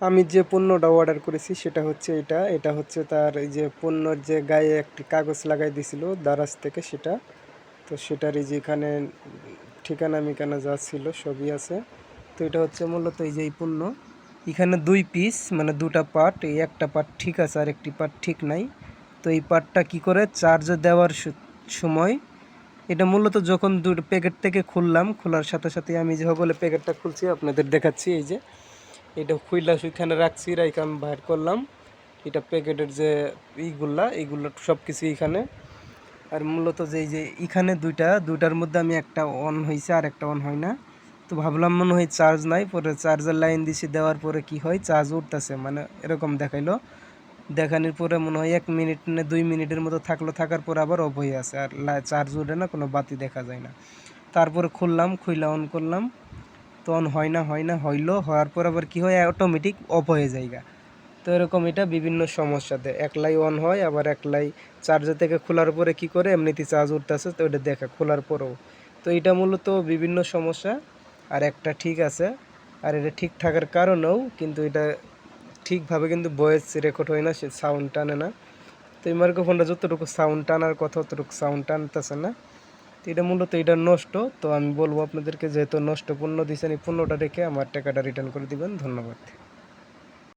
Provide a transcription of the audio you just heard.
আমি যে পণ্যটা অর্ডার করেছি সেটা হচ্ছে এটা হচ্ছে তার এই যে পণ্যর যে গায়ে একটি কাগজ লাগাই দিছিল দারাজ থেকে সেটা। তো সেটার এই যে এখানে ঠিকানা মিকানা যা ছিল সবই আছে। তো এটা হচ্ছে মূলত এই যে এই পণ্য, এখানে 2 পিস মানে 2টা পার্ট, এই একটা পার্ট ঠিক আছে আর একটি পার্ট ঠিক নাই। তো এই পার্টটা কি করে চার্জে দেওয়ার সময় এটা মূলত যখন দুটো প্যাকেট থেকে খুললাম, খোলার সাথে সাথে আমি যে বলে প্যাকেটটা খুলছি আপনাদের দেখাচ্ছি। এই যে এটা খুইলা সেখানে রাখছি, রাইখা আমি বাইর করলাম এটা প্যাকেটের যে এইগুলা সব কিছু এখানে। আর মূলত যে এই যে এখানে দুইটার মধ্যে আমি একটা অন হয়েছে আর একটা অন হয় না। তো ভাবলাম মনে হয় চার্জ নাই, পরে চার্জার লাইন দিছি, দেওয়ার পরে কি হয় চার্জ উঠতেছে, মানে এরকম দেখাইলো। দেখানোর পরে মনে হয় 1 মিনিট না 2 মিনিটের মতো থাকলো, থাকার পর আবার অফ হয়ে আছে, আর চার্জ উঠে না, কোনো বাতি দেখা যায় না। তারপরে খুইলা অন করলাম, তো অন হইলো, হওয়ার পর আবার কি হয় অটোমেটিক অফ হয়ে যায়। তো এরকম এটা বিভিন্ন সমস্যাতে একলাই অন হয়, আবার একলাই চার্জার থেকে খোলার পরে কি করে এমনিতেই চার্জ উঠতেছে, তো এটা দেখা খোলার পরেও। তো এটা মূলত বিভিন্ন সমস্যা, আর একটা ঠিক আছে। আর এটা ঠিক থাকার কারণেও কিন্তু এটা ঠিকভাবে কিন্তু ভয়েস রেকর্ড হয় না, সে সাউন্ড টানে না। তো এই মাইক্রোফোনটা যতটুকু সাউন্ড টানার কথা অতটুকু সাউন্ড টানতেছে না। তো এটা মূলত এটা নষ্ট। তো আমি বলবো আপনাদেরকে, যেহেতু নষ্ট পণ্য দিয়েছেন, এই পণ্যটা রেখে আমার টাকাটা রিটার্ন করে দিবেন। ধন্যবাদ।